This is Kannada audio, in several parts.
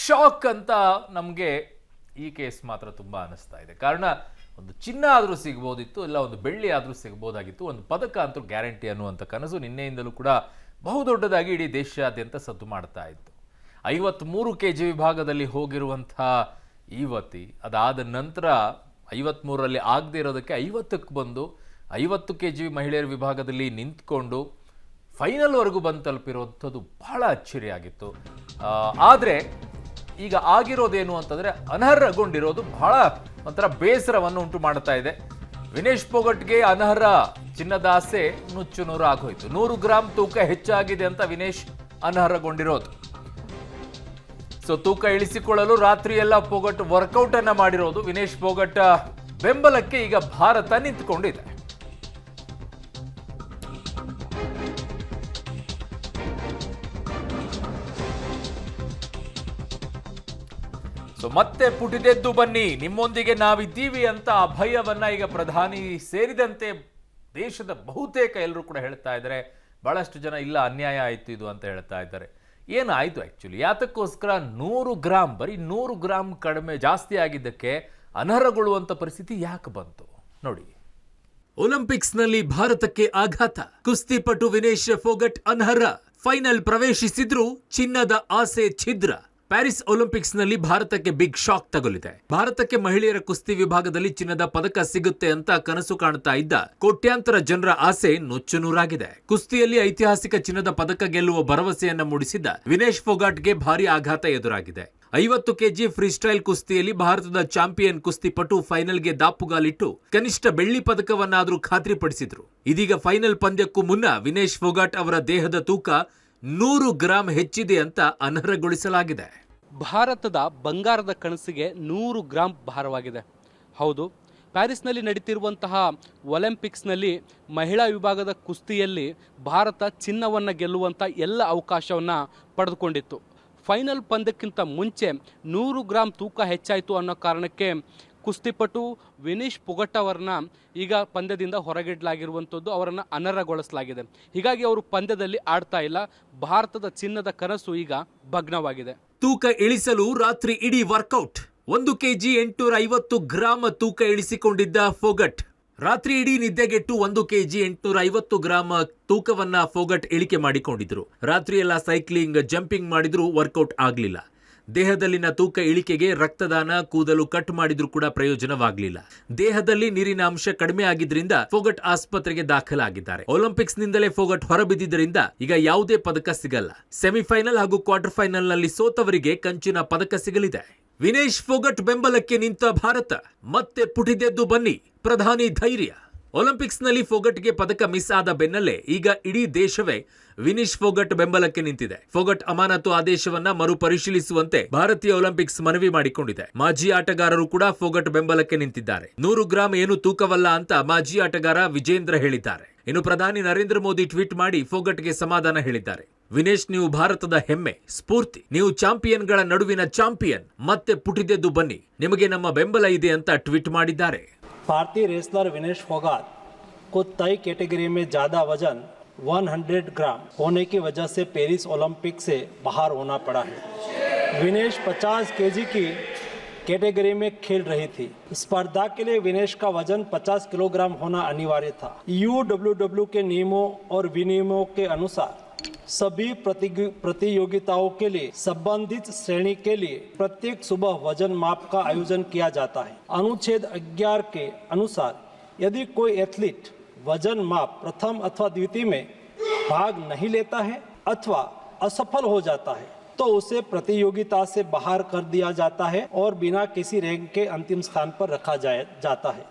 ಶಾಕ್ ಅಂತ ನಮಗೆ ಈ ಕೇಸ್ ಮಾತ್ರ ತುಂಬ ಅನಿಸ್ತಾ ಇದೆ. ಕಾರಣ ಒಂದು ಚಿನ್ನ ಆದರೂ ಸಿಗ್ಬೋದಿತ್ತು, ಇಲ್ಲ ಒಂದು ಬೆಳ್ಳಿ ಆದರೂ ಸಿಗ್ಬೋದಾಗಿತ್ತು, ಒಂದು ಪದಕ ಅಂತೂ ಗ್ಯಾರಂಟಿ ಅನ್ನುವಂಥ ಕನಸು ನಿನ್ನೆಯಿಂದಲೂ ಕೂಡ ಬಹುದೊಡ್ಡದಾಗಿ ಇಡೀ ದೇಶಾದ್ಯಂತ ಸದ್ದು ಮಾಡ್ತಾ ಇತ್ತು. 53 kg ವಿಭಾಗದಲ್ಲಿ ಹೋಗಿರುವಂಥ ಯುವತಿ ಅದಾದ ನಂತರ 53ರಲ್ಲಿ ಆಗದೆ ಇರೋದಕ್ಕೆ 50ಕ್ಕೆ ಬಂದು 50 kg ಮಹಿಳೆಯರ ವಿಭಾಗದಲ್ಲಿ ನಿಂತ್ಕೊಂಡು ಫೈನಲ್ವರೆಗೂ ಬಂದು ತಲುಪಿರುವಂಥದ್ದು ಬಹಳ ಅಚ್ಚರಿಯಾಗಿತ್ತು. ಆದರೆ ಈಗ ಆಗಿರೋದೇನು ಅಂತಂದರೆ ಅನರ್ಹಗೊಂಡಿರೋದು ಬಹಳ ಒಂಥರ ಬೇಸರವನ್ನು ಉಂಟು ಮಾಡ್ತಾ ಇದೆ. ವಿನೇಶ್ ಫೋಗಟ್ಗೆ ಅನರ್ಹ ಚಿನ್ನದ ಆಸೆ ನುಚ್ಚು ನೂರು ಆಗೋಯ್ತು. 100 ಗ್ರಾಂ ತೂಕ ಹೆಚ್ಚಾಗಿದೆ ಅಂತ ವಿನೇಶ್ ಅನರ್ಹಗೊಂಡಿರೋದು. ಸೊ ತೂಕ ಇಳಿಸಿಕೊಳ್ಳಲು ರಾತ್ರಿ ಎಲ್ಲ ಫೋಗಟ್ ವರ್ಕೌಟ್ ಅನ್ನ ಮಾಡಿರೋದು. ವಿನೇಶ್ ಫೋಗಟ್ ಬೆಂಬಲಕ್ಕೆ ಈಗ ಭಾರತ ನಿಂತುಕೊಂಡಿದೆ. ಸೊ ಮತ್ತೆ ಪುಟಿದೆದ್ದು ಬನ್ನಿ, ನಿಮ್ಮೊಂದಿಗೆ ನಾವಿದ್ದೀವಿ ಅಂತ ಅಭಯವನ್ನ ಈಗ ಪ್ರಧಾನಿ ಸೇರಿದಂತೆ ದೇಶದ ಬಹುತೇಕ ಎಲ್ಲರೂ ಕೂಡ ಹೇಳ್ತಾ ಇದ್ದಾರೆ. ಬಹಳಷ್ಟು ಜನ ಇಲ್ಲ ಅನ್ಯಾಯ ಆಯ್ತು ಇದು ಅಂತ ಹೇಳ್ತಾ ಇದ್ದಾರೆ. ಏನಾಯ್ತು ಆಕ್ಚುಲಿ? ಯಾತಕ್ಕೋಸ್ಕರ 100 ಗ್ರಾಂ, ಬರೀ 100 ಗ್ರಾಂ ಕಡಿಮೆ ಜಾಸ್ತಿ ಆಗಿದ್ದಕ್ಕೆ ಅನರ್ಹಗೊಳ್ಳುವಂತ ಪರಿಸ್ಥಿತಿ ಯಾಕೆ ಬಂತು ನೋಡಿ. ಒಲಿಂಪಿಕ್ಸ್ನಲ್ಲಿ ಭಾರತಕ್ಕೆ ಆಘಾತ. ಕುಸ್ತಿಪಟು ವಿನೇಶ್ ಫೋಗಟ್ ಅನರ್ಹ. ಫೈನಲ್ ಪ್ರವೇಶಿಸಿದ್ರು ಚಿನ್ನದ ಆಸೆ ಛಿದ್ರ. ಪ್ಯಾರಿಸ್ ಒಲಿಂಪಿಕ್ಸ್ನಲ್ಲಿ ಭಾರತಕ್ಕೆ ಬಿಗ್ ಶಾಕ್ ತಗುಲಿದೆ. ಭಾರತಕ್ಕೆ ಮಹಿಳೆಯರ ಕುಸ್ತಿ ವಿಭಾಗದಲ್ಲಿ ಚಿನ್ನದ ಪದಕ ಸಿಗುತ್ತೆ ಅಂತ ಕನಸು ಕಾಣ್ತಾ ಇದ್ದ ಕೋಟ್ಯಾಂತರ ಜನರ ಆಸೆ ನುಚ್ಚುನೂರಾಗಿದೆ. ಕುಸ್ತಿಯಲ್ಲಿ ಐತಿಹಾಸಿಕ ಚಿನ್ನದ ಪದಕ ಗೆಲ್ಲುವ ಭರವಸೆಯನ್ನ ಮೂಡಿಸಿದ್ದ ವಿನೇಶ್ ಫೋಗಟ್ಗೆ ಭಾರಿ ಆಘಾತ ಎದುರಾಗಿದೆ. 50 kg ಫ್ರೀಸ್ಟೈಲ್ ಕುಸ್ತಿಯಲ್ಲಿ ಭಾರತದ ಚಾಂಪಿಯನ್ ಕುಸ್ತಿಪಟು ಫೈನಲ್ಗೆ ದಾಪುಗಾಲಿಟ್ಟು ಕನಿಷ್ಠ ಬೆಳ್ಳಿ ಪದಕವನ್ನಾದರೂ ಖಾತ್ರಿಪಡಿಸಿದ್ರು. ಇದೀಗ ಫೈನಲ್ ಪಂದ್ಯಕ್ಕೂ ಮುನ್ನ ವಿನೇಶ್ ಫೋಗಟ್ ಅವರ ದೇಹದ ತೂಕ 100 ಗ್ರಾಂ ಹೆಚ್ಚಿದೆ ಅಂತ ಅನರ್ಹಗೊಳಿಸಲಾಗಿದೆ. ಭಾರತದ ಬಂಗಾರದ ಕನಸಿಗೆ 100 ಗ್ರಾಂ ಭಾರವಾಗಿದೆ. ಹೌದು, ಪ್ಯಾರಿಸ್ನಲ್ಲಿ ನಡೀತಿರುವಂತಹ ಒಲಿಂಪಿಕ್ಸ್ನಲ್ಲಿ ಮಹಿಳಾ ವಿಭಾಗದ ಕುಸ್ತಿಯಲ್ಲಿ ಭಾರತ ಚಿನ್ನವನ್ನು ಗೆಲ್ಲುವಂಥ ಎಲ್ಲ ಅವಕಾಶವನ್ನು ಪಡೆದುಕೊಂಡಿತ್ತು. ಫೈನಲ್ ಪಂದ್ಯಕ್ಕಿಂತ ಮುಂಚೆ 100 ಗ್ರಾಂ ತೂಕ ಹೆಚ್ಚಾಯಿತು ಅನ್ನೋ ಕಾರಣಕ್ಕೆ ಕುಸ್ತಿಪಟು ವಿನೇಶ್ ಫೋಗಟ್ ಅವರನ್ನ ಈಗ ಪಂದ್ಯದಿಂದ ಹೊರಗಿಡಲಾಗಿರುವಂಥದ್ದು, ಅವರನ್ನು ಅನರ್ಹಗೊಳಿಸಲಾಗಿದೆ. ಹೀಗಾಗಿ ಅವರು ಪಂದ್ಯದಲ್ಲಿ ಆಡ್ತಾ ಇಲ್ಲ. ಭಾರತದ ಚಿನ್ನದ ಕನಸು ಈಗ ಭಗ್ನವಾಗಿದೆ. ತೂಕ ಇಳಿಸಲು ರಾತ್ರಿ ಇಡೀ ವರ್ಕೌಟ್. 1 kg 850 ಗ್ರಾಂ ತೂಕ ಇಳಿಸಿಕೊಂಡಿದ್ದ ಫೋಗಟ್ ರಾತ್ರಿ ಇಡೀ ನಿದ್ದೆಗೆಟ್ಟು 1 kg 850 ಗ್ರಾಂ ತೂಕವನ್ನ ಫೋಗಟ್ ಇಳಿಕೆ ಮಾಡಿಕೊಂಡಿದ್ರು. ರಾತ್ರಿ ಎಲ್ಲ ಸೈಕ್ಲಿಂಗ್, ಜಂಪಿಂಗ್ ಮಾಡಿದ್ರು, ವರ್ಕೌಟ್ ಆಗ್ಲಿಲ್ಲ. ದೇಹದಲ್ಲಿನ ತೂಕ ಇಳಿಕೆಗೆ ರಕ್ತದಾನ, ಕೂದಲು ಕಟ್ ಮಾಡಿದ್ರೂ ಕೂಡ ಪ್ರಯೋಜನವಾಗಲಿಲ್ಲ. ದೇಹದಲ್ಲಿ ನೀರಿನ ಅಂಶ ಕಡಿಮೆ ಆಗಿದ್ರಿಂದ ಫೋಗಟ್ ಆಸ್ಪತ್ರೆಗೆ ದಾಖಲಾಗಿದ್ದಾರೆ. ಒಲಿಂಪಿಕ್ಸ್ ನಿಂದಲೇ ಫೋಗಟ್ ಹೊರಬಿದ್ದಿದ್ದರಿಂದ ಈಗ ಯಾವುದೇ ಪದಕ ಸಿಗಲ್ಲ. ಸೆಮಿಫೈನಲ್ ಹಾಗೂ ಕ್ವಾರ್ಟರ್ ಫೈನಲ್ ನಲ್ಲಿ ಸೋತವರಿಗೆ ಕಂಚಿನ ಪದಕ ಸಿಗಲಿದೆ. ವಿನೇಶ್ ಫೋಗಟ್ ಬೆಂಬಲಕ್ಕೆ ನಿಂತ ಭಾರತ ಮತ್ತೆ ಪುಟಿದೆದ್ದು ಬನ್ನಿ, ಪ್ರಧಾನಿ ಧೈರ್ಯ. ಒಲಿಂಪಿಕ್ಸ್ನಲ್ಲಿ ಫೋಗಟ್ಗೆ ಪದಕ ಮಿಸ್ ಆದ ಬೆನ್ನಲ್ಲೇ ಈಗ ಇಡೀ ದೇಶವೇ ವಿನೇಶ್ ಫೋಗಟ್ ಬೆಂಬಲಕ್ಕೆ ನಿಂತಿದೆ. ಫೋಗಟ್ ಅಮಾನತು ಆದೇಶವನ್ನ ಮರುಪರಿಶೀಲಿಸುವಂತೆ ಭಾರತೀಯ ಒಲಿಂಪಿಕ್ಸ್ ಮನವಿ ಮಾಡಿಕೊಂಡಿದೆ. ಮಾಜಿ ಆಟಗಾರರು ಕೂಡ ಫೋಗಟ್ ಬೆಂಬಲಕ್ಕೆ ನಿಂತಿದ್ದಾರೆ. 100 ಗ್ರಾಂ ಏನು ತೂಕವಲ್ಲ ಅಂತ ಮಾಜಿ ಆಟಗಾರ ವಿಜೇಂದ್ರ ಹೇಳಿದ್ದಾರೆ. ಇನ್ನು ಪ್ರಧಾನಿ ನರೇಂದ್ರ ಮೋದಿ ಟ್ವೀಟ್ ಮಾಡಿ ಫೋಗಟ್ಗೆ ಸಮಾಧಾನ ಹೇಳಿದ್ದಾರೆ. ವಿನೇಶ್, ನೀವು ಭಾರತದ ಹೆಮ್ಮೆ, ಸ್ಫೂರ್ತಿ, ನೀವು ಚಾಂಪಿಯನ್ಗಳ ನಡುವಿನ ಚಾಂಪಿಯನ್. ಮತ್ತೆ ಪುಟಿದೆದ್ದು ಬನ್ನಿ, ನಿಮಗೆ ನಮ್ಮ ಬೆಂಬಲ ಇದೆ ಅಂತ ಟ್ವೀಟ್ ಮಾಡಿದ್ದಾರೆ. भारतीय रेसलर विनेश फोगाट को तय कैटेगरी में ज़्यादा वजन 100 ग्राम होने की वजह से पेरिस ओलंपिक से बाहर होना पड़ा है. विनेश 50 kg की कैटेगरी में खेल रही थी. स्पर्धा के लिए विनेश का वजन 50 किलोग्राम होना अनिवार्य था. UWW के नियमों और विनियमों के अनुसार सभी प्रतियोगिताओं के लिए संबंधित श्रेणी के लिए प्रत्येक सुबह वजन माप का आयोजन किया जाता है. अनुच्छेद 11 के अनुसार यदि कोई एथलीट वजन माप प्रथम अथवा द्वितीय में भाग नहीं लेता है अथवा असफल हो जाता है तो उसे प्रतियोगिता से बाहर कर दिया जाता है और बिना किसी रैंक के अंतिम स्थान पर रखा जाता है.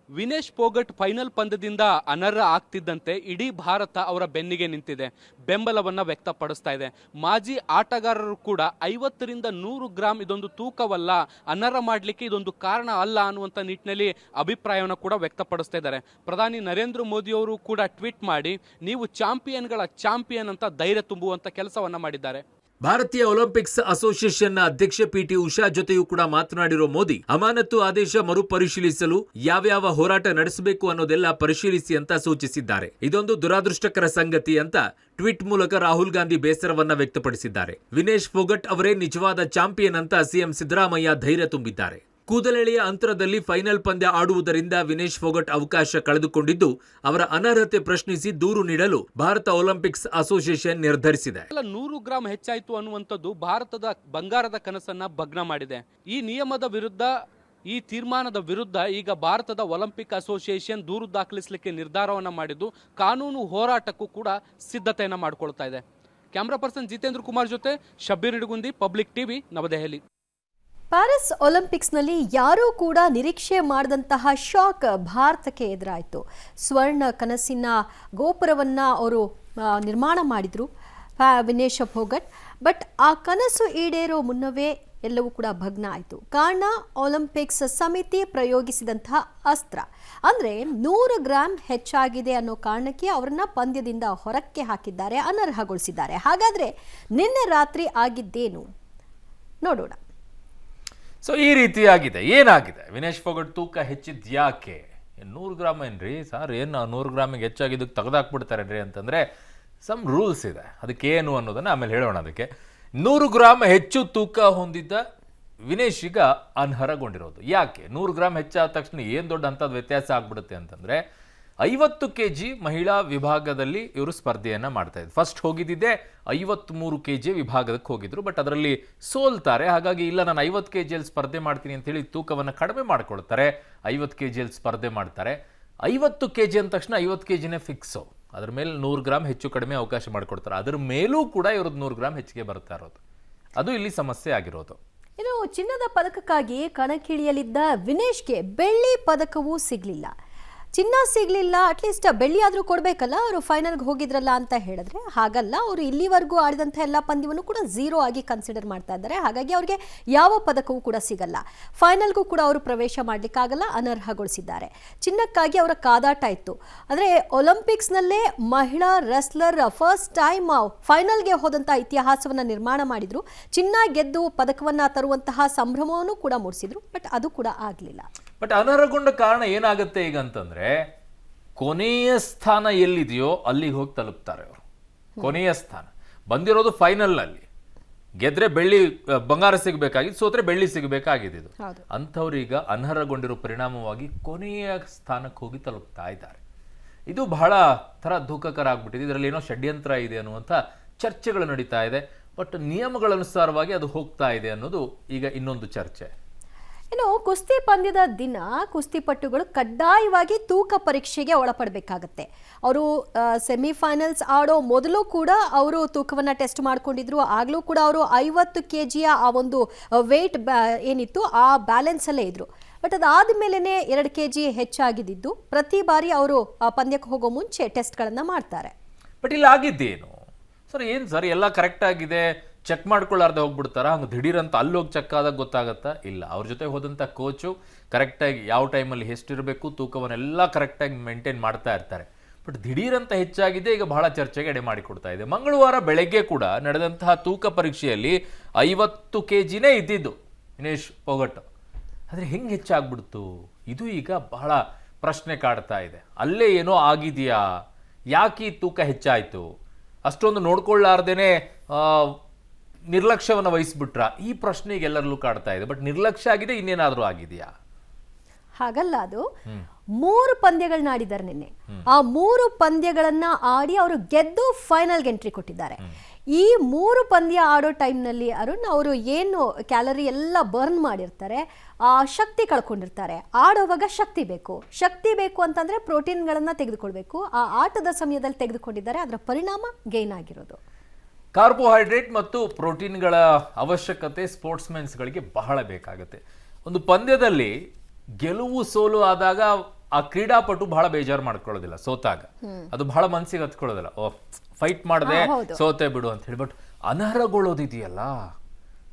ವಿನೇಶ್ ಫೋಗಟ್ ಫೈನಲ್ ಪಂದ್ಯದಿಂದ ಅನರ್ಹ ಆಗ್ತಿದ್ದಂತೆ ಇಡೀ ಭಾರತ ಅವರ ಬೆನ್ನಿಗೆ ನಿಂತಿದೆ, ಬೆಂಬಲವನ್ನು ವ್ಯಕ್ತಪಡಿಸ್ತಾ ಇದೆ. ಮಾಜಿ ಆಟಗಾರರು ಕೂಡ 50ರಿಂದ 100 ಗ್ರಾಂ ಇದೊಂದು ತೂಕವಲ್ಲ, ಅನರ್ಹ ಮಾಡಲಿಕ್ಕೆ ಇದೊಂದು ಕಾರಣ ಅಲ್ಲ ಅನ್ನುವಂಥ ನಿಟ್ಟಿನಲ್ಲಿ ಅಭಿಪ್ರಾಯವನ್ನು ಕೂಡ ವ್ಯಕ್ತಪಡಿಸ್ತಾ ಇದ್ದಾರೆ. ಪ್ರಧಾನಿ ನರೇಂದ್ರ ಮೋದಿ ಅವರು ಕೂಡ ಟ್ವೀಟ್ ಮಾಡಿ ನೀವು ಚಾಂಪಿಯನ್ಗಳ ಚಾಂಪಿಯನ್ ಅಂತ ಧೈರ್ಯ ತುಂಬುವಂಥ ಕೆಲಸವನ್ನು ಮಾಡಿದ್ದಾರೆ. ಭಾರತೀಯ ಒಲಿಂಪಿಕ್ಸ್ ಅಸೋಸಿಯೇಷನ್ನ ಅಧ್ಯಕ್ಷೆ ಪಿಟಿ ಉಷಾ ಜೊತೆಯೂ ಕೂಡ ಮಾತನಾಡಿರೋ ಮೋದಿ ಅಮಾನತು ಆದೇಶ ಮರುಪರಿಶೀಲಿಸಲು ಯಾವ್ಯಾವ ಹೋರಾಟ ನಡೆಸಬೇಕು ಅನ್ನೋದೆಲ್ಲ ಪರಿಶೀಲಿಸಿ ಅಂತ ಸೂಚಿಸಿದ್ದಾರೆ. ಇದೊಂದು ದುರಾದೃಷ್ಟಕರ ಸಂಗತಿ ಅಂತ ಟ್ವೀಟ್ ಮೂಲಕ ರಾಹುಲ್ ಗಾಂಧಿ ಬೇಸರವನ್ನ ವ್ಯಕ್ತಪಡಿಸಿದ್ದಾರೆ. ವಿನೇಶ್ ಫೋಗಟ್ ಅವರೇ ನಿಜವಾದ ಚಾಂಪಿಯನ್ ಅಂತ ಸಿಎಂ ಸಿದ್ದರಾಮಯ್ಯ ಧೈರ್ಯ ತುಂಬಿದ್ದಾರೆ. ಕೂದಲೆಳೆಯ ಅಂತರದಲ್ಲಿ ಫೈನಲ್ ಪಂದ್ಯ ಆಡುವುದರಿಂದ ವಿನೇಶ್ ಫೋಗಟ್ ಅವಕಾಶ ಕಳೆದುಕೊಂಡಿದ್ದು ಅವರ ಅನರ್ಹತೆ ಪ್ರಶ್ನಿಸಿ ದೂರು ನೀಡಲು ಭಾರತ ಒಲಿಂಪಿಕ್ಸ್ ಅಸೋಸಿಯೇಷನ್ ನಿರ್ಧರಿಸಿದೆ. 100 ಗ್ರಾಂ ಹೆಚ್ಚಾಯಿತು ಅನ್ನುವಂಥದ್ದು ಭಾರತದ ಬಂಗಾರದ ಕನಸನ್ನ ಭಗ್ನ ಮಾಡಿದೆ. ಈ ನಿಯಮದ ವಿರುದ್ಧ, ಈ ತೀರ್ಮಾನದ ವಿರುದ್ಧ ಈಗ ಭಾರತದ ಒಲಿಂಪಿಕ್ ಅಸೋಸಿಯೇಷನ್ ದೂರು ದಾಖಲಿಸಲಿಕ್ಕೆ ನಿರ್ಧಾರವನ್ನ ಮಾಡಿದ್ದು ಕಾನೂನು ಹೋರಾಟಕ್ಕೂ ಕೂಡ ಸಿದ್ಧತೆಯನ್ನ ಮಾಡಿಕೊಳ್ತಾ ಇದೆ. ಕ್ಯಾಮರಾ ಪರ್ಸನ್ ಜಿತೇಂದ್ರ ಕುಮಾರ್ ಜೊತೆ ಶಬ್ಬೀರ್ ಇಡಗುಂದಿ, ಪಬ್ಲಿಕ್ ಟಿವಿ, ನವದೆಹಲಿ. ಪ್ಯಾರಿಸ್ ಒಲಿಂಪಿಕ್ಸ್ನಲ್ಲಿ ಯಾರೂ ಕೂಡ ನಿರೀಕ್ಷೆ ಮಾಡದಂತಹ ಶಾಕ್ ಭಾರತಕ್ಕೆ ಎದುರಾಯಿತು. ಸ್ವರ್ಣ ಕನಸಿನ ಗೋಪುರವನ್ನು ಅವರು ನಿರ್ಮಾಣ ಮಾಡಿದರು ವಿನೇಶ್ ಫೋಗಟ್. ಬಟ್ ಆ ಕನಸು ಈಡೇರೋ ಮುನ್ನವೇ ಎಲ್ಲವೂ ಕೂಡ ಭಗ್ನ ಆಯಿತು. ಕಾರಣ ಒಲಿಂಪಿಕ್ಸ್ ಸಮಿತಿ ಪ್ರಯೋಗಿಸಿದಂತಹ ಅಸ್ತ್ರ. ಅಂದರೆ 100 ಗ್ರಾಂ ಹೆಚ್ಚಾಗಿದೆ ಅನ್ನೋ ಕಾರಣಕ್ಕೆ ಅವರನ್ನ ಪಂದ್ಯದಿಂದ ಹೊರಕ್ಕೆ ಹಾಕಿದ್ದಾರೆ, ಅನರ್ಹಗೊಳಿಸಿದ್ದಾರೆ. ಹಾಗಾದರೆ ನಿನ್ನೆ ರಾತ್ರಿ ಆಗಿದ್ದೇನು ನೋಡೋಣ. ಸೊ ಈ ರೀತಿಯಾಗಿದೆ. ಏನಾಗಿದೆ? ವಿನೇಶ್ ಫೋಗಟ್ ತೂಕ ಹೆಚ್ಚಿದ್ ಯಾಕೆ? 100 ಗ್ರಾಮ್ ಏನ್ರಿ ಸರ್, ಏನು 100 ಗ್ರಾಮಿಗೆ ಹೆಚ್ಚಾಗಿದ್ದಕ್ಕೆ ತೆಗೆದಾಕ್ಬಿಡ್ತಾರೆ ರೀ ಅಂತಂದರೆ ಸಮ್ ರೂಲ್ಸ್ ಇದೆ. ಅದಕ್ಕೇನು ಅನ್ನೋದನ್ನು ಆಮೇಲೆ ಹೇಳೋಣ. ಅದಕ್ಕೆ 100 ಗ್ರಾಮ್ ಹೆಚ್ಚು ತೂಕ ಹೊಂದಿದ್ದ ವಿನೇಶ್ ಈಗ ಅನರ್ಹಗೊಂಡಿರೋದು ಯಾಕೆ? 100 ಗ್ರಾಮ್ ಹೆಚ್ಚಾದ ತಕ್ಷಣ ಏನು ದೊಡ್ಡ ಅಂಥದ್ದು ವ್ಯತ್ಯಾಸ ಆಗ್ಬಿಡುತ್ತೆ ಅಂತಂದರೆ 50 kg ಮಹಿಳಾ ವಿಭಾಗದಲ್ಲಿ ಇವರು ಸ್ಪರ್ಧೆಯನ್ನು ಮಾಡ್ತಾ ಇದ್ರು. ಫಸ್ಟ್ ಹೋಗಿದ್ದಿದ್ದೇ 53 kg ವಿಭಾಗಕ್ಕೆ ಹೋಗಿದ್ರು. ಬಟ್ ಅದರಲ್ಲಿ ಸೋಲ್ತಾರೆ. ಹಾಗಾಗಿ ಇಲ್ಲ, ನಾನು 50 kg ಸ್ಪರ್ಧೆ ಮಾಡ್ತೀನಿ ಅಂತೇಳಿ ತೂಕವನ್ನು ಕಡಿಮೆ ಮಾಡ್ಕೊಳ್ತಾರೆ. 50 kg ಸ್ಪರ್ಧೆ ಮಾಡ್ತಾರೆ. 50 kg ಅಂದ ತಕ್ಷಣ 50 kgನೇ ಫಿಕ್ಸು. ಅದ್ರ ಮೇಲೆ 100 ಗ್ರಾಮ್ ಹೆಚ್ಚು ಕಡಿಮೆ ಅವಕಾಶ ಮಾಡಿಕೊಡ್ತಾರೆ. ಅದ್ರ ಮೇಲೂ ಕೂಡ ಇವ್ರದ್ದು 100 ಗ್ರಾಮ್ ಹೆಚ್ಚಿಗೆ ಬರ್ತಾ ಇರೋದು. ಅದು ಇಲ್ಲಿ ಸಮಸ್ಯೆ ಆಗಿರೋದು. ಇನ್ನು ಚಿನ್ನದ ಪದಕಕ್ಕಾಗಿ ಕಣಕ್ಕಿಳಿಯಲಿದ್ದ ವಿನೇಶ್ಗೆ ಬೆಳ್ಳಿ ಪದಕವೂ ಸಿಗಲಿಲ್ಲ. ಚಿನ್ನ ಸಿಗಲಿಲ್ಲ, ಅಟ್ಲೀಸ್ಟ್ ಬೆಳ್ಳಿ ಆದರೂ ಕೊಡಬೇಕಲ್ಲ, ಅವರು ಫೈನಲ್ಗೆ ಹೋಗಿದ್ರಲ್ಲ ಅಂತ ಹೇಳಿದ್ರೆ ಹಾಗಲ್ಲ. ಅವರು ಇಲ್ಲಿವರೆಗೂ ಆಡಿದಂಥ ಎಲ್ಲ ಪಂದ್ಯವನ್ನು ಕೂಡ 0 ಆಗಿ ಕನ್ಸಿಡರ್ ಮಾಡ್ತಾ ಇದ್ದಾರೆ. ಹಾಗಾಗಿ ಅವರಿಗೆ ಯಾವ ಪದಕವೂ ಕೂಡ ಸಿಗಲ್ಲ. ಫೈನಲ್ಗೂ ಕೂಡ ಅವರು ಪ್ರವೇಶ ಮಾಡಲಿಕ್ಕಾಗಲ್ಲ, ಅನರ್ಹಗೊಳಿಸಿದ್ದಾರೆ. ಚಿನ್ನಕ್ಕಾಗಿ ಅವರ ಕಾದಾಟ ಇತ್ತು. ಅಂದರೆ ಒಲಿಂಪಿಕ್ಸ್ನಲ್ಲೇ ಮಹಿಳಾ ರೆಸ್ಲರ್ ಫಸ್ಟ್ ಟೈಮ್ ಫೈನಲ್ಗೆ ಹೋದಂಥ ಇತಿಹಾಸವನ್ನು ನಿರ್ಮಾಣ ಮಾಡಿದ್ರು. ಚಿನ್ನ ಗೆದ್ದು ಪದಕವನ್ನು ತರುವಂತಹ ಸಂಭ್ರಮವನ್ನು ಕೂಡ ಮೂಡಿಸಿದ್ರು. ಬಟ್ ಅದು ಕೂಡ ಆಗಲಿಲ್ಲ. ಬಟ್ ಅನರ್ಹಗೊಂಡ ಕಾರಣ ಏನಾಗುತ್ತೆ ಈಗ ಅಂತಂದ್ರೆ, ಕೊನೆಯ ಸ್ಥಾನ ಎಲ್ಲಿದೆಯೋ ಅಲ್ಲಿಗೆ ಹೋಗಿ ತಲುಪ್ತಾರೆ ಅವರು. ಕೊನೆಯ ಸ್ಥಾನ ಬಂದಿರೋದು ಫೈನಲ್ ಅಲ್ಲಿ. ಗೆದ್ರೆ ಬಂಗಾರ ಸಿಗಬೇಕಾಗಿದ್ದು, ಸೋತ್ರೆ ಬೆಳ್ಳಿ ಸಿಗಬೇಕಾಗಿದ್ದು. ಅಂಥವ್ರೀಗ ಅನರ್ಹಗೊಂಡಿರೋ ಪರಿಣಾಮವಾಗಿ ಕೊನೆಯ ಸ್ಥಾನಕ್ಕೆ ಹೋಗಿ ತಲುಪ್ತಾ ಇದ್ದಾರೆ. ಇದು ಬಹಳ ಥರ ದುಃಖಕರ ಆಗ್ಬಿಟ್ಟಿದೆ. ಇದರಲ್ಲಿ ಏನೋ ಷಡ್ಯಂತ್ರ ಇದೆ ಅನ್ನುವಂಥ ಚರ್ಚೆಗಳು ನಡೀತಾ ಇದೆ. ಬಟ್ ನಿಯಮಗಳನುಸಾರವಾಗಿ ಅದು ಹೋಗ್ತಾ ಇದೆ ಅನ್ನೋದು ಈಗ ಇನ್ನೊಂದು ಚರ್ಚೆ. ಇನ್ನು ಕುಸ್ತಿ ಪಂದ್ಯದ ದಿನ ಕುಸ್ತಿಪಟುಗಳು ಕಡ್ಡಾಯವಾಗಿ ತೂಕ ಪರೀಕ್ಷೆಗೆ ಒಳಪಡಬೇಕಾಗತ್ತೆ. ಅವರು ಸೆಮಿಫೈನಲ್ಸ್ ಆಡೋ ಮೊದಲು ಕೂಡ ಅವರು ತೂಕವನ್ನು ಟೆಸ್ಟ್ ಮಾಡ್ಕೊಂಡಿದ್ರು. ಆಗಲೂ ಕೂಡ ಅವರು 50 kg ಆ ಒಂದು ವೇಟ್ ಏನಿತ್ತು ಆ ಬ್ಯಾಲೆನ್ಸಲ್ಲೇ ಇದ್ರು. ಬಟ್ ಅದಾದ ಮೇಲೇ 2 kg ಹೆಚ್ಚಾಗಿದ್ದು ಪ್ರತಿ ಬಾರಿ ಅವರು ಪಂದ್ಯಕ್ಕೆ ಹೋಗೋ ಮುಂಚೆ ಟೆಸ್ಟ್ಗಳನ್ನು ಮಾಡ್ತಾರೆ. ಬಟ್ ಇಲ್ಲಿ ಆಗಿದ್ದೇನು ಸರ್? ಏನು ಸರ್, ಎಲ್ಲ ಕರೆಕ್ಟ್ ಆಗಿದೆ, ಚೆಕ್ ಮಾಡ್ಕೊಳ್ಳಾರ್ದೆ ಹೋಗ್ಬಿಡ್ತಾರ? ಹಂಗೆ ದಿಢೀರಂತ ಅಲ್ಲೋಗಿ ಚೆಕ್ ಆದಾಗ ಗೊತ್ತಾಗತ್ತಾ? ಇಲ್ಲ, ಅವ್ರ ಜೊತೆ ಹೋದಂಥ ಕೋಚು ಕರೆಕ್ಟಾಗಿ ಯಾವ ಟೈಮಲ್ಲಿ ಎಷ್ಟಿರಬೇಕು ತೂಕವನ್ನೆಲ್ಲ ಕರೆಕ್ಟಾಗಿ ಮೇಂಟೈನ್ ಮಾಡ್ತಾ ಇರ್ತಾರೆ. ಬಟ್ ದಿಢೀರಂತ ಹೆಚ್ಚಾಗಿದೆ, ಈಗ ಬಹಳ ಚರ್ಚೆಗೆ ಎಡೆ ಮಾಡಿಕೊಡ್ತಾ ಇದೆ. ಮಂಗಳವಾರ ಬೆಳಗ್ಗೆ ಕೂಡ ನಡೆದಂತಹ ತೂಕ ಪರೀಕ್ಷೆಯಲ್ಲಿ 50 kgನೇ ಇದ್ದಿದ್ದು ವಿನೇಶ್ ಫೋಗಟ್. ಆದರೆ ಹೆಂಗೆ ಹೆಚ್ಚಾಗ್ಬಿಡ್ತು? ಇದು ಈಗ ಬಹಳ ಪ್ರಶ್ನೆ ಕಾಡ್ತಾ ಇದೆ. ಅಲ್ಲೇ ಏನೋ ಆಗಿದೆಯಾ? ಯಾಕೆ ಈ ತೂಕ ಹೆಚ್ಚಾಯಿತು? ಅಷ್ಟೊಂದು ನೋಡ್ಕೊಳ್ಳಾರ್ದೇನೆ ನಿರ್ಲಕ್ಷ್ಯವನ್ನು ವಹಿಸ್ಬಿಟ್ರ? ಈ ಪ್ರಶ್ನೆ ಈಗ ಎಲ್ಲರಲ್ಲೂ ಕಾಡ್ತಾ ಇದೆ. ಬಟ್ ನಿರ್ಲಕ್ಷ್ಯ ಆಗಿದೆ, ಇನ್ನೇನಾದರೂ ಆಗಿದೆಯಾ? ಹಾಗಲ್ಲ, ಅದು 3 ಪಂದ್ಯಗಳನ್ನ ಆಡಿದ್ದಾರೆ ನಿನ್ನೆ. ಆ 3 ಪಂದ್ಯಗಳನ್ನ ಆಡಿ ಅವರು ಗೆದ್ದು ಫೈನಲ್ಗೆ ಎಂಟ್ರಿ ಕೊಟ್ಟಿದ್ದಾರೆ. ಈ 3 ಪಂದ್ಯ ಆಡೋ ಟೈಮ್ನಲ್ಲಿ ಅರುಣ್ ಅವರು ಏನು ಕ್ಯಾಲರಿ ಎಲ್ಲ ಬರ್ನ್ ಮಾಡಿರ್ತಾರೆ, ಆ ಶಕ್ತಿ ಕಳ್ಕೊಂಡಿರ್ತಾರೆ. ಆಡೋವಾಗ ಶಕ್ತಿ ಬೇಕು ಅಂತಂದ್ರೆ ಪ್ರೋಟೀನ್ಗಳನ್ನು ತೆಗೆದುಕೊಳ್ಬೇಕು. ಆ ಆಟದ ಸಮಯದಲ್ಲಿ ತೆಗೆದುಕೊಂಡಿದ್ದಾರೆ. ಅದರ ಪರಿಣಾಮ ಗೇನ್ ಆಗಿರೋದು. ಕಾರ್ಬೋಹೈಡ್ರೇಟ್ ಮತ್ತು ಪ್ರೋಟೀನ್ಗಳ ಅವಶ್ಯಕತೆ ಸ್ಪೋರ್ಟ್ಸ್ಮೆನ್ಸ್ಗಳಿಗೆ ಬಹಳ ಬೇಕಾಗುತ್ತೆ. ಒಂದು ಪಂದ್ಯದಲ್ಲಿ ಗೆಲುವು ಸೋಲು ಆದಾಗ ಆ ಕ್ರೀಡಾಪಟು ಬಹಳ ಬೇಜಾರು ಮಾಡ್ಕೊಳ್ಳೋದಿಲ್ಲ. ಸೋತಾಗ ಅದು ಬಹಳ ಮನಸ್ಸಿಗೆ ಹತ್ಕೊಳ್ಳೋದಿಲ್ಲ. ಫೈಟ್ ಮಾಡದೆ ಸೋತೆ ಬಿಡು ಅಂತ ಹೇಳಿ. ಬಟ್ ಅನರ್ಹಗೊಳ್ಳೋದಿದೆಯಲ್ಲ,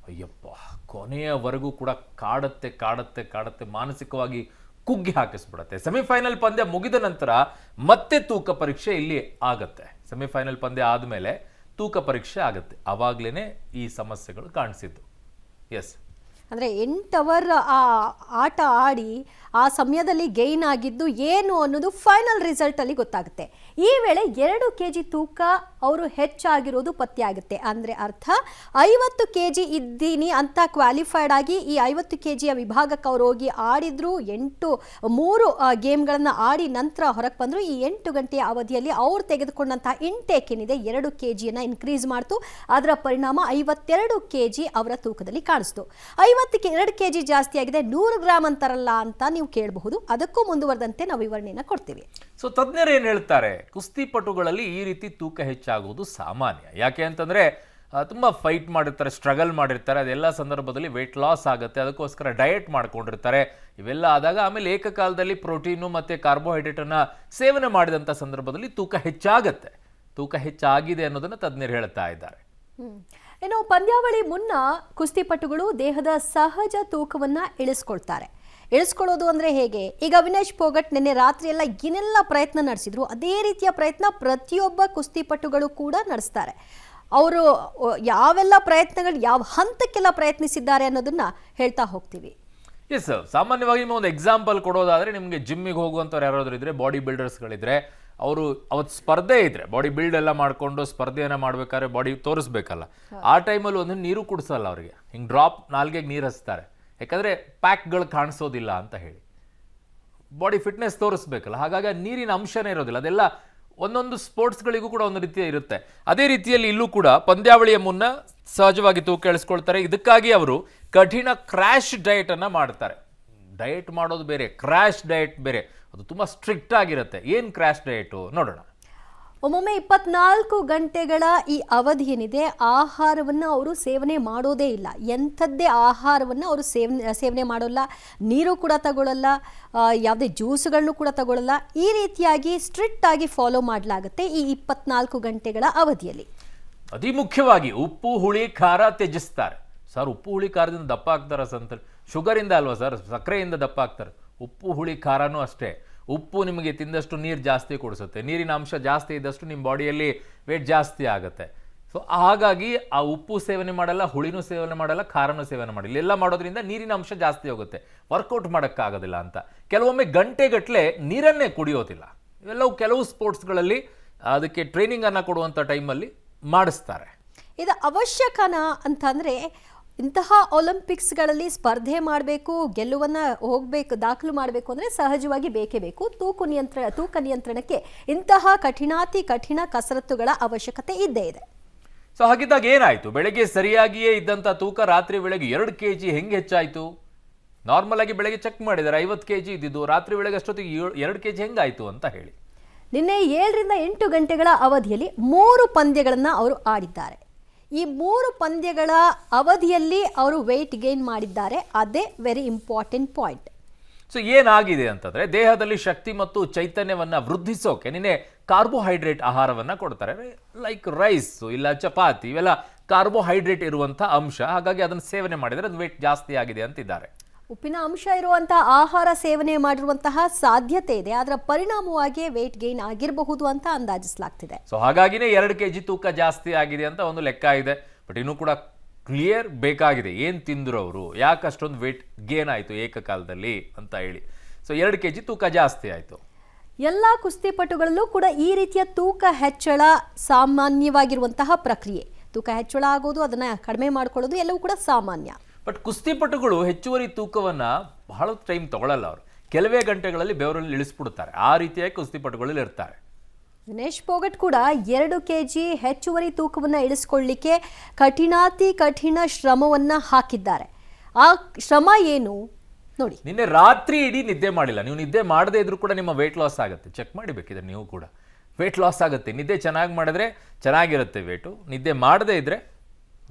ಅಯ್ಯಪ್ಪ, ಕೊನೆಯವರೆಗೂ ಕೂಡ ಕಾಡತ್ತೆ ಮಾನಸಿಕವಾಗಿ ಕುಗ್ಗಿ ಹಾಕಿಸ್ಬಿಡತ್ತೆ. ಸೆಮಿಫೈನಲ್ ಪಂದ್ಯ ಮುಗಿದ ನಂತರ ಮತ್ತೆ ತೂಕ ಪರೀಕ್ಷೆ ಇಲ್ಲಿ ಆಗತ್ತೆ. ಸೆಮಿಫೈನಲ್ ಪಂದ್ಯ ಆದಮೇಲೆ ತೂಕ ಪರೀಕ್ಷೆ ಆಗುತ್ತೆ. ಆವಾಗ್ಲೇನೆ ಈ ಸಮಸ್ಯೆಗಳು ಕಾಣಿಸಿದ್ದು. ಎಸ್, ಅಂದರೆ 8 ಅವರ್ ಆ ಆಟ ಆಡಿ ಆ ಸಮಯದಲ್ಲಿ ಗೈನ್ ಆಗಿದ್ದು ಏನು ಅನ್ನೋದು ಫೈನಲ್ ರಿಸಲ್ಟಲ್ಲಿ ಗೊತ್ತಾಗುತ್ತೆ. ಈ ವೇಳೆ 2 kg ತೂಕ ಅವರು ಹೆಚ್ಚಾಗಿರೋದು ಪತ್ತೆ ಆಗುತ್ತೆ. ಅಂದರೆ ಅರ್ಥ 50 kg ಇದ್ದೀನಿ ಅಂತ ಕ್ವಾಲಿಫೈಡ್ ಆಗಿ ಈ 50 kg ವಿಭಾಗಕ್ಕೆ ಅವರು ಹೋಗಿ ಆಡಿದ್ರು. 3 ಗೇಮ್ಗಳನ್ನು ಆಡಿ ನಂತರ ಹೊರಗೆ ಬಂದರು. ಈ 8 ಗಂಟೆಯ ಅವಧಿಯಲ್ಲಿ ಅವ್ರು ತೆಗೆದುಕೊಂಡಂತಹ ಇಂಟೇಕ್ ಏನಿದೆ 2 kgಯನ್ನು ಇನ್ಕ್ರೀಸ್ ಮಾಡ್ತು. ಅದರ ಪರಿಣಾಮ 52 kg ಅವರ ತೂಕದಲ್ಲಿ ಕಾಣಿಸ್ತು. 52 kg ಜಾಸ್ತಿ ಆಗಿದೆ, 100 ಗ್ರಾಮ್ ಅಂತಾರಲ್ಲ ಅಂತ ನೀವು ಕೇಳಬಹುದು. ಅದಕ್ಕೂ ಮುಂದುವರೆದಂತೆ ನಾವು ವಿವರಣೆಯನ್ನು ಕೊಡ್ತೀವಿ. ಸೊ ತಜ್ಞರು ಏನು ಹೇಳ್ತಾರೆ, ಕುಸ್ತಿಪಟುಗಳಲ್ಲಿ ಈ ರೀತಿ ತೂಕ ಹೆಚ್ಚಾಗುವುದು ಸಾಮಾನ್ಯ. ಯಾಕೆ ಅಂತಂದ್ರೆ ತುಂಬ ಫೈಟ್ ಮಾಡಿರ್ತಾರೆ, ಸ್ಟ್ರಗಲ್ ಮಾಡಿರ್ತಾರೆ, ಅದೆಲ್ಲ ಸಂದರ್ಭದಲ್ಲಿ ವೆಯ್ಟ್ ಲಾಸ್ ಆಗುತ್ತೆ, ಅದಕ್ಕೋಸ್ಕರ ಡಯಟ್ ಮಾಡ್ಕೊಂಡಿರ್ತಾರೆ. ಇವೆಲ್ಲ ಆದಾಗ ಆಮೇಲೆ ಏಕಕಾಲದಲ್ಲಿ ಪ್ರೋಟೀನು ಮತ್ತು ಕಾರ್ಬೋಹೈಡ್ರೇಟನ್ನು ಸೇವನೆ ಮಾಡಿದಂಥ ಸಂದರ್ಭದಲ್ಲಿ ತೂಕ ಹೆಚ್ಚಾಗತ್ತೆ. ತೂಕ ಹೆಚ್ಚಾಗಿದೆ ಅನ್ನೋದನ್ನು ತಜ್ಞರು ಹೇಳ್ತಾ ಇದ್ದಾರೆ. ಇನ್ನು ಪಂದ್ಯಾವಳಿ ಮುನ್ನ ಕುಸ್ತಿಪಟುಗಳು ದೇಹದ ಸಹಜ ತೂಕವನ್ನು ಇಳಿಸ್ಕೊಳ್ತಾರೆ. ಇಳಿಸ್ಕೊಳ್ಳೋದು ಅಂದರೆ ಹೇಗೆ? ಈಗ ವಿನೇಶ್ ಫೋಗಟ್ ನಿನ್ನೆ ರಾತ್ರಿ ಎಲ್ಲ ಏನೆಲ್ಲ ಪ್ರಯತ್ನ ನಡೆಸಿದ್ರು ಅದೇ ರೀತಿಯ ಪ್ರಯತ್ನ ಪ್ರತಿಯೊಬ್ಬ ಕುಸ್ತಿಪಟುಗಳು ಕೂಡ ನಡೆಸ್ತಾರೆ. ಅವರು ಯಾವೆಲ್ಲ ಪ್ರಯತ್ನಗಳು ಯಾವ ಹಂತಕ್ಕೆಲ್ಲ ಪ್ರಯತ್ನಿಸಿದ್ದಾರೆ ಅನ್ನೋದನ್ನ ಹೇಳ್ತಾ ಹೋಗ್ತೀವಿ. ಎಸ್, ಸಾಮಾನ್ಯವಾಗಿ ನಿಮ್ಮ ಒಂದು ಎಕ್ಸಾಂಪಲ್ ಕೊಡೋದಾದರೆ, ನಿಮಗೆ ಜಿಮ್ಮಿಗೆ ಹೋಗುವಂಥವ್ರು ಯಾರಾದರೂ ಇದ್ದರೆ, ಬಾಡಿ ಬಿಲ್ಡರ್ಸ್ಗಳಿದ್ರೆ, ಅವರು ಅವತ್ತು ಸ್ಪರ್ಧೆ ಇದ್ರೆ ಬಾಡಿ ಬಿಲ್ಡ್ ಎಲ್ಲ ಮಾಡಿಕೊಂಡು ಸ್ಪರ್ಧೆಯನ್ನು ಮಾಡ್ಬೇಕಾದ್ರೆ ಬಾಡಿ ತೋರಿಸ್ಬೇಕಲ್ಲ, ಆ ಟೈಮಲ್ಲಿ ಒಂದು ನೀರು ಕುಡಿಸಲ್ಲ ಅವರಿಗೆ. ಹಿಂಗೆ ಡ್ರಾಪ್ ನಾಲ್ಗೆಗೆ ನೀರು ಹಚ್ತಾರೆ, ಯಾಕಂದರೆ ಪ್ಯಾಕ್ಗಳು ಕಾಣಿಸೋದಿಲ್ಲ ಅಂತ ಹೇಳಿ. ಬಾಡಿ ಫಿಟ್ನೆಸ್ ತೋರಿಸ್ಬೇಕಲ್ಲ, ಹಾಗಾಗಿ ನೀರಿನ ಅಂಶನೇ ಇರೋದಿಲ್ಲ. ಅದೆಲ್ಲ ಒಂದೊಂದು ಸ್ಪೋರ್ಟ್ಸ್ಗಳಿಗೂ ಕೂಡ ಒಂದು ರೀತಿಯ ಇರುತ್ತೆ. ಅದೇ ರೀತಿಯಲ್ಲಿ ಇಲ್ಲೂ ಕೂಡ ಪಂದ್ಯಾವಳಿಯ ಮುನ್ನ ಸಹಜವಾಗಿ ತೂಕ ಇಳಿಸ್ಕೊಳ್ತಾರೆ. ಇದಕ್ಕಾಗಿ ಅವರು ಕಠಿಣ ಕ್ರ್ಯಾಶ್ ಡಯಟನ್ನು ಮಾಡ್ತಾರೆ. ಡಯಟ್ ಮಾಡೋದು ಬೇರೆ, ಕ್ರ್ಯಾಶ್ ಡಯಟ್ ಬೇರೆ, ಅದು ತುಂಬ ಸ್ಟ್ರಿಕ್ಟ್ ಆಗಿರುತ್ತೆ. ಏನು ಕ್ರ್ಯಾಶ್ ಡಯಟು ನೋಡೋಣ. ಒಮ್ಮೊಮ್ಮೆ 24 ಗಂಟೆಗಳ ಈ ಅವಧಿ ಏನಿದೆ, ಆಹಾರವನ್ನು ಅವರು ಸೇವನೆ ಮಾಡೋದೇ ಇಲ್ಲ. ಎಂಥದ್ದೇ ಆಹಾರವನ್ನು ಅವರು ಸೇವನೆ ಮಾಡೋಲ್ಲ, ನೀರು ಕೂಡ ತಗೊಳ್ಳಲ್ಲ, ಯಾವುದೇ ಜ್ಯೂಸ್ಗಳನ್ನು ಕೂಡ ತಗೊಳ್ಳಲ್ಲ. ಈ ರೀತಿಯಾಗಿ ಸ್ಟ್ರಿಕ್ಟ್ ಆಗಿ ಫಾಲೋ ಮಾಡಲಾಗುತ್ತೆ ಈ 24 ಗಂಟೆಗಳ ಅವಧಿಯಲ್ಲಿ. ಅತಿ ಮುಖ್ಯವಾಗಿ ಉಪ್ಪು ಹುಳಿ ಖಾರ ತ್ಯಜಿಸ್ತಾರೆ. ಸರ್, ಉಪ್ಪು ಹುಳಿ ಖಾರದಿಂದ ದಪ್ಪ ಆಗ್ತಾರ ಅಂತ? ಶುಗರಿಂದ ಅಲ್ವಾ ಸರ್, ಸಕ್ಕರೆಯಿಂದ ದಪ್ಪ ಆಗ್ತಾರೆ. ಉಪ್ಪು ಹುಳಿ ಖಾರನೂ ಅಷ್ಟೇ. ಉಪ್ಪು ನಿಮಗೆ ತಿಂದಷ್ಟು ನೀರು ಜಾಸ್ತಿ ಕೊಡಿಸುತ್ತೆ, ನೀರಿನ ಅಂಶ ಜಾಸ್ತಿ ಇದ್ದಷ್ಟು ನಿಮ್ಮ ಬಾಡಿಯಲ್ಲಿ ವೇಟ್ ಜಾಸ್ತಿ ಆಗುತ್ತೆ. ಸೊ ಹಾಗಾಗಿ ಆ ಉಪ್ಪು ಸೇವನೆ ಮಾಡಲ್ಲ, ಹುಳಿನೂ ಸೇವನೆ ಮಾಡಲ್ಲ, ಖಾರನೂ ಸೇವನೆ ಮಾಡಲ್ಲ. ಇಲ್ಲೆಲ್ಲ ಮಾಡೋದ್ರಿಂದ ನೀರಿನ ಅಂಶ ಜಾಸ್ತಿ ಹೋಗುತ್ತೆ, ವರ್ಕೌಟ್ ಮಾಡೋಕ್ಕಾಗೋದಿಲ್ಲ ಅಂತ. ಕೆಲವೊಮ್ಮೆ ಗಂಟೆಗಟ್ಟಲೆ ನೀರನ್ನೇ ಕುಡಿಯೋದಿಲ್ಲ. ಇವೆಲ್ಲವೂ ಕೆಲವು ಸ್ಪೋರ್ಟ್ಸ್ಗಳಲ್ಲಿ ಅದಕ್ಕೆ ಟ್ರೈನಿಂಗನ್ನು ಕೊಡುವಂಥ ಟೈಮಲ್ಲಿ ಮಾಡಿಸ್ತಾರೆ. ಇದು ಅವಶ್ಯಕನಾ ಅಂತಂದರೆ, ಇಂತಹ ಒಲಿಂಪಿಕ್ಸ್ಗಳಲ್ಲಿ ಸ್ಪರ್ಧೆ ಮಾಡಬೇಕು, ಗೆಲುವನ್ನು ಹೋಗಬೇಕು, ದಾಖಲು ಮಾಡಬೇಕು ಅಂದರೆ ಸಹಜವಾಗಿ ಬೇಕೇ ಬೇಕು. ತೂಕ ನಿಯಂತ್ರಣಕ್ಕೆ ಇಂತಹ ಕಠಿಣ ಕಸರತ್ತುಗಳ ಅವಶ್ಯಕತೆ ಇದ್ದೇ ಇದೆ. ಸೊ ಹಾಗಿದ್ದಾಗ ಏನಾಯಿತು? ಬೆಳಗ್ಗೆ ಸರಿಯಾಗಿಯೇ ಇದ್ದಂಥ ತೂಕ ರಾತ್ರಿ ವೇಳೆಗೆ 2 kg ಹೆಂಗೆ ಹೆಚ್ಚಾಯಿತು? ನಾರ್ಮಲ್ ಆಗಿ ಬೆಳಗ್ಗೆ ಚೆಕ್ ಮಾಡಿದ್ದಾರೆ 50 kg ಇದ್ದಿದ್ದು, ರಾತ್ರಿ ವೇಳೆಗೆ ಅಷ್ಟೊತ್ತಿಗೆ 2 kg ಹೆಂಗಾಯಿತು ಅಂತ ಹೇಳಿ. ನಿನ್ನೆ 7 ರಿಂದ 8 ಗಂಟೆಗಳ ಅವಧಿಯಲ್ಲಿ 3 ಪಂದ್ಯಗಳನ್ನು ಅವರು ಆಡಿದ್ದಾರೆ. ಈ 3 ಪಂದ್ಯಗಳ ಅವಧಿಯಲ್ಲಿ ಅವರು ವೆಯ್ಟ್ ಗೇನ್ ಮಾಡಿದ್ದಾರೆ. ಅದೇ ವೆರಿ ಇಂಪಾರ್ಟೆಂಟ್ ಪಾಯಿಂಟ್. ಸೊ ಏನಾಗಿದೆ ಅಂತಂದ್ರೆ, ದೇಹದಲ್ಲಿ ಶಕ್ತಿ ಮತ್ತು ಚೈತನ್ಯವನ್ನು ವೃದ್ಧಿಸೋಕೆ ನಿನ್ನೆ ಕಾರ್ಬೋಹೈಡ್ರೇಟ್ ಆಹಾರವನ್ನು ಕೊಡ್ತಾರೆ. ಲೈಕ್ ರೈಸ್ ಇಲ್ಲ ಚಪಾತಿ, ಇವೆಲ್ಲ ಕಾರ್ಬೋಹೈಡ್ರೇಟ್ ಇರುವಂಥ ಅಂಶ. ಹಾಗಾಗಿ ಅದನ್ನು ಸೇವನೆ ಮಾಡಿದರೆ ಅದು ವೆಯ್ಟ್ ಜಾಸ್ತಿ ಆಗಿದೆ ಅಂತಿದ್ದಾರೆ. ಉಪ್ಪಿನ ಅಂಶ ಇರುವಂತಹ ಆಹಾರ ಸೇವನೆ ಮಾಡಿರುವಂತಹ ಸಾಧ್ಯತೆ ಇದೆ, ಅದರ ಪರಿಣಾಮವಾಗಿ ವೆಯ್ಟ್ ಗೇನ್ ಆಗಿರಬಹುದು ಅಂತ ಅಂದಾಜಿಸಲಾಗ್ತಿದೆ. ಸೊ ಹಾಗಾಗಿನೇ 2 kg ತೂಕ ಜಾಸ್ತಿ ಆಗಿದೆ ಅಂತ ಒಂದು ಲೆಕ್ಕ ಇದೆ. ಬಟ್ ಇನ್ನೂ ಕೂಡ ಕ್ಲಿಯರ್ ಬೇಕಾಗಿದೆ, ಏನು ತಿಂದ್ರು ಅವರು, ಯಾಕೆ ಅಷ್ಟೊಂದು ವೆಯ್ಟ್ ಗೇನ್ ಆಯಿತು ಏಕಕಾಲದಲ್ಲಿ ಅಂತ ಹೇಳಿ. ಸೊ 2 kg ತೂಕ ಜಾಸ್ತಿ ಆಯಿತು. ಎಲ್ಲ ಕುಸ್ತಿಪಟುಗಳಲ್ಲೂ ಕೂಡ ಈ ರೀತಿಯ ತೂಕ ಹೆಚ್ಚಳ ಸಾಮಾನ್ಯವಾಗಿರುವಂತಹ ಪ್ರಕ್ರಿಯೆ. ತೂಕ ಹೆಚ್ಚಳ ಆಗೋದು, ಅದನ್ನು ಕಡಿಮೆ ಮಾಡ್ಕೊಳ್ಳೋದು ಎಲ್ಲವೂ ಕೂಡ ಸಾಮಾನ್ಯ. ಬಟ್ ಕುಸ್ತಿಪಟುಗಳು ಹೆಚ್ಚುವರಿ ತೂಕವನ್ನು ಬಹಳ ಟೈಮ್ ತಗೊಳ್ಳಲ್ಲ. ಅವರು ಕೆಲವೇ ಗಂಟೆಗಳಲ್ಲಿ ಬೆವರಲ್ಲಿ ಇಳಿಸ್ಬಿಡ್ತಾರೆ. ಆ ರೀತಿಯಾಗಿ ಕುಸ್ತಿಪಟುಗಳಲ್ಲಿ ಇರ್ತಾರೆ. ವಿನೇಶ್ ಫೋಗಟ್ ಕೂಡ 2 kg ಹೆಚ್ಚುವರಿ ತೂಕವನ್ನು ಇಳಿಸ್ಕೊಳ್ಳಿಕ್ಕೆ ಕಠಿಣ ಶ್ರಮವನ್ನು ಹಾಕಿದ್ದಾರೆ. ಆ ಶ್ರಮ ಏನು ನೋಡಿ. ನಿನ್ನೆ ರಾತ್ರಿ ಇಡೀ ನಿದ್ದೆ ಮಾಡಿಲ್ಲ. ನೀವು ನಿದ್ದೆ ಮಾಡದೇ ಇದ್ರೂ ಕೂಡ ನಿಮ್ಮ ವೆಯ್ಟ್ ಲಾಸ್ ಆಗುತ್ತೆ. ಚೆಕ್ ಮಾಡಿಬೇಕಿದ್ರೆ ನೀವು ಕೂಡ ವೆಯ್ಟ್ ಲಾಸ್ ಆಗುತ್ತೆ. ನಿದ್ದೆ ಚೆನ್ನಾಗಿ ಮಾಡಿದ್ರೆ ಚೆನ್ನಾಗಿರುತ್ತೆ ವೇಟು, ನಿದ್ದೆ ಮಾಡದೇ ಇದ್ರೆ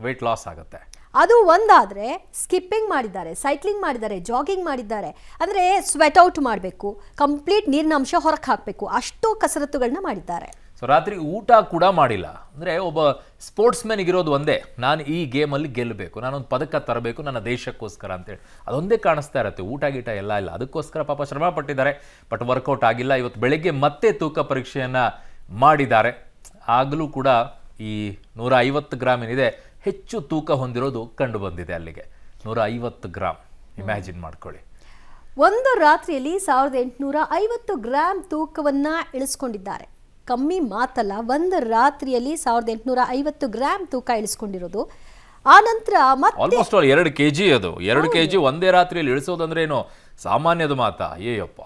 ವೆಯ್ಟ್ ಲಾಸ್ ಆಗುತ್ತೆ. ಅದು ಒಂದಾದರೆ ಸ್ಕಿಪ್ಪಿಂಗ್ ಮಾಡಿದ್ದಾರೆ, ಸೈಕ್ಲಿಂಗ್ ಮಾಡಿದ್ದಾರೆ, ಜಾಗಿಂಗ್ ಮಾಡಿದ್ದಾರೆ. ಅಂದರೆ ಸ್ವೆಟ್ ಔಟ್ ಮಾಡಬೇಕು, ಕಂಪ್ಲೀಟ್ ನೀರಿನ ಅಂಶ ಹೊರಗೆ ಹಾಕಬೇಕು, ಅಷ್ಟು ಕಸರತ್ತುಗಳನ್ನ ಮಾಡಿದ್ದಾರೆ. ಸೊ ರಾತ್ರಿ ಊಟ ಕೂಡ ಮಾಡಿಲ್ಲ. ಅಂದರೆ ಒಬ್ಬ ಸ್ಪೋರ್ಟ್ಸ್ ಮ್ಯಾನಿಗಿರೋದು ಒಂದೇ, ನಾನು ಈ ಗೇಮಲ್ಲಿ ಗೆಲ್ಲಬೇಕು, ನಾನೊಂದು ಪದಕ ತರಬೇಕು ನನ್ನ ದೇಶಕ್ಕೋಸ್ಕರ ಅಂತೇಳಿ. ಅದೊಂದೇ ಕಾಣಿಸ್ತಾ ಇರುತ್ತೆ. ಊಟ ಗೀಟ ಎಲ್ಲ ಇಲ್ಲ. ಅದಕ್ಕೋಸ್ಕರ ಪಾಪ ಶ್ರಮ ಪಟ್ಟಿದ್ದಾರೆ. ಬಟ್ ವರ್ಕೌಟ್ ಆಗಿಲ್ಲ. ಇವತ್ತು ಬೆಳಗ್ಗೆ ಮತ್ತೆ ತೂಕ ಪರೀಕ್ಷೆಯನ್ನು ಮಾಡಿದ್ದಾರೆ. ಆಗಲೂ ಕೂಡ ಈ 150 ಗ್ರಾಮ್ ಏನಿದೆ ಹೆಚ್ಚು ತೂಕ ಹೊಂದಿರೋದು ಕಂಡು ಬಂದಿದೆ ಅಲ್ಲಿಗೆ. 150 ಗ್ರಾಮ್ ಇಮ್ಯಾಜಿನ್ ಮಾಡ್ಕೊಳ್ಳಿ. ಒಂದು ರಾತ್ರಿಯಲ್ಲಿ 1850 ಗ್ರಾಂ ತೂಕವನ್ನ ಇಳಿಸ್ಕೊಂಡಿದ್ದಾರೆ. ಕಮ್ಮಿ ಮಾತಲ್ಲ, ಒಂದು ರಾತ್ರಿಯಲ್ಲಿ 1850 ಗ್ರಾಂ ತೂಕ ಇಳಿಸ್ಕೊಂಡಿರೋದು. ಆ ನಂತರ ಮತ್ತೆ ಆಲ್ಮೋಸ್ಟ್ 2 kg ಅದು 2 kg ಒಂದೇ ರಾತ್ರಿಯಲ್ಲಿ ಇಳಿಸೋದಂದ್ರೆ ಏನು ಸಾಮಾನ್ಯದ ಮಾತಾ? ಅಯ್ಯಪ್ಪ.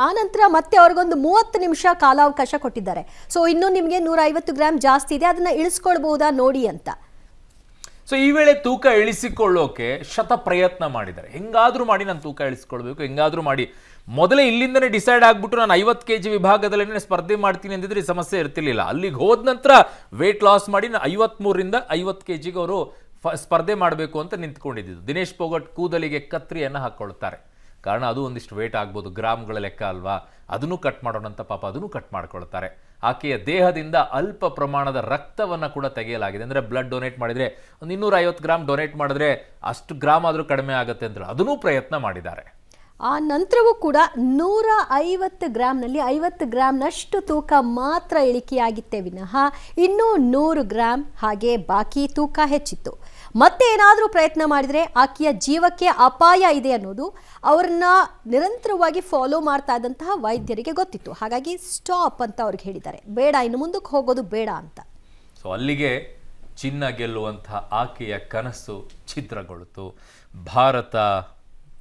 ಆ ನಂತರ ಮತ್ತೆ ಅವ್ರಿಗೊಂದು 30 ನಿಮಿಷ ಕಾಲಾವಕಾಶ ಕೊಟ್ಟಿದ್ದಾರೆ. ಸೊ ಇನ್ನು ನಿಮಗೆ 150 ಗ್ರಾಂ ಜಾಸ್ತಿ ಇದೆ, ಅದನ್ನ ಇಳಿಸ್ಕೊಳ್ಬಹುದಾ ನೋಡಿ ಅಂತ. ಸೊ ಈ ವೇಳೆ ತೂಕ ಇಳಿಸಿಕೊಳ್ಳೋಕೆ ಶತ ಪ್ರಯತ್ನ ಮಾಡಿದ್ದಾರೆ. ಹೆಂಗಾದ್ರೂ ಮಾಡಿ ನಾನು ತೂಕ ಇಳಿಸ್ಕೊಳ್ಬೇಕು, ಹೆಂಗಾದ್ರೂ ಮಾಡಿ ಮೊದಲೇ ಇಲ್ಲಿಂದನೇ ಡಿಸೈಡ್ ಆಗ್ಬಿಟ್ಟು ನಾನು 50 kg ವಿಭಾಗದಲ್ಲೇ ಸ್ಪರ್ಧೆ ಮಾಡ್ತೀನಿ ಅಂದಿದ್ರೆ ಈ ಸಮಸ್ಯೆ ಇರ್ತಿರ್ಲಿಲ್ಲ. ಅಲ್ಲಿಗೆ ಹೋದ ನಂತರ ವೇಟ್ ಲಾಸ್ ಮಾಡಿ 53ರಿಂದ 50 kg ಅವರು ಸ್ಪರ್ಧೆ ಮಾಡಬೇಕು ಅಂತ ನಿಂತ್ಕೊಂಡಿದ್ದು. ದಿನೇಶ್ ಫೋಗಟ್ ಕೂದಲಿಗೆ ಕತ್ರಿಯನ್ನು ಹಾಕ್ಕೊಳ್ತಾರೆ. ಕಾರಣ ಅದು ಒಂದಿಷ್ಟು ವೇಟ್ ಆಗ್ಬೋದು, ಗ್ರಾಮ್ಗಳ ಲೆಕ್ಕ ಅಲ್ವಾ, ಅದನ್ನು ಕಟ್ ಮಾಡೋಣ ಅಂತ ಪಾಪ ಅದನ್ನು ಕಟ್ ಮಾಡ್ಕೊಳ್ತಾರೆ. ಆಕೆಯ ದೇಹದಿಂದ ಅಲ್ಪ ಪ್ರಮಾಣದ ರಕ್ತವನ್ನು ಕೂಡ ತೆಗೆಯಲಾಗಿದೆ. ಅಂದರೆ ಬ್ಲಡ್ ಡೊನೇಟ್ ಮಾಡಿದರೆ ಒಂದು 250 ಗ್ರಾಮ್ ಡೊನೇಟ್ ಮಾಡಿದ್ರೆ ಅಷ್ಟು ಗ್ರಾಮ್ ಆದರೂ ಕಡಿಮೆ ಆಗುತ್ತೆ ಅಂತ ಅದನ್ನೂ ಪ್ರಯತ್ನ ಮಾಡಿದ್ದಾರೆ. ಆ ನಂತರವೂ ಕೂಡ 150 ಗ್ರಾಂನಲ್ಲಿ 50 ಗ್ರಾಂನಷ್ಟು ತೂಕ ಮಾತ್ರ ಇಳಿಕೆಯಾಗಿತ್ತೆ ವಿನಃ ಇನ್ನೂ 100 ಗ್ರಾಂ ಹಾಗೆ ಬಾಕಿ ತೂಕ ಹೆಚ್ಚಿತ್ತು. ಮತ್ತೆ ಏನಾದರೂ ಪ್ರಯತ್ನ ಮಾಡಿದರೆ ಆಕೆಯ ಜೀವಕ್ಕೆ ಅಪಾಯ ಇದೆ ಅನ್ನೋದು ಅವ್ರನ್ನ ನಿರಂತರವಾಗಿ ಫಾಲೋ ಮಾಡ್ತಾ ಇದ್ದಂತಹ ವೈದ್ಯರಿಗೆ ಗೊತ್ತಿತ್ತು. ಹಾಗಾಗಿ ಸ್ಟಾಪ್ ಅಂತ ಅವ್ರಿಗೆ ಹೇಳಿದ್ದಾರೆ, ಬೇಡ ಇನ್ನು ಮುಂದಕ್ಕೆ ಹೋಗೋದು ಬೇಡ ಅಂತ. ಸೊ ಅಲ್ಲಿಗೆ ಚಿನ್ನ ಗೆಲ್ಲುವಂತಹ ಆಕೆಯ ಕನಸು ಛಿದ್ರಗೊಳ್ತು. ಭಾರತ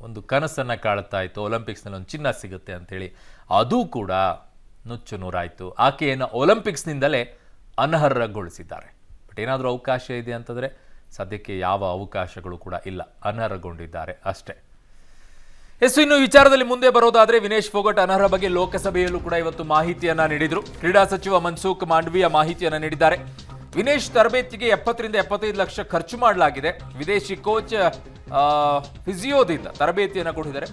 ಒಂದು ಕನಸನ್ನು ಕಾಳುತ್ತಾ ಇತ್ತು, ಒಲಿಂಪಿಕ್ಸ್ನಲ್ಲಿ ಒಂದು ಚಿನ್ನ ಸಿಗುತ್ತೆ ಅಂಥೇಳಿ. ಅದು ಕೂಡ ನುಚ್ಚು ನೂರಾಯಿತು. ಆಕೆಯನ್ನು ಒಲಿಂಪಿಕ್ಸ್ನಿಂದಲೇ ಅನರ್ಹಗೊಳಿಸಿದ್ದಾರೆ. ಬಟ್ ಏನಾದರೂ ಅವಕಾಶ ಇದೆ ಅಂತಂದರೆ ಸದ್ಯಕ್ಕೆ ಯಾವ ಅವಕಾಶಗಳು ಕೂಡ ಇಲ್ಲ, ಅನರ್ಹಗೊಂಡಿದ್ದಾರೆ ಅಷ್ಟೇ. ಇನ್ನು ವಿಚಾರದಲ್ಲಿ ಮುಂದೆ ಬರೋದಾದರೆ ವಿನೇಶ್ ಫೋಗಟ್ ಅನರ್ಹ ಬಗ್ಗೆ ಲೋಕಸಭೆಯಲ್ಲೂ ಕೂಡ ಇವತ್ತು ಮಾಹಿತಿಯನ್ನು ನೀಡಿದರು. ಕ್ರೀಡಾ ಸಚಿವ ಮನ್ಸುಖ್ ಮಾಂಡವಿಯಾ ಮಾಹಿತಿಯನ್ನು ನೀಡಿದ್ದಾರೆ. ವಿನೇಶ್ ತರಬೇತಿಗೆ 70ರಿಂದ 75 ಲಕ್ಷ ಖರ್ಚು ಮಾಡಲಾಗಿದೆ. ವಿದೇಶಿ ಕೋಚ್ ಫಿಸಿಯೋದಿಂದ ತರಬೇತಿಯನ್ನು ಕೊಟ್ಟಿದ್ದಾರೆ.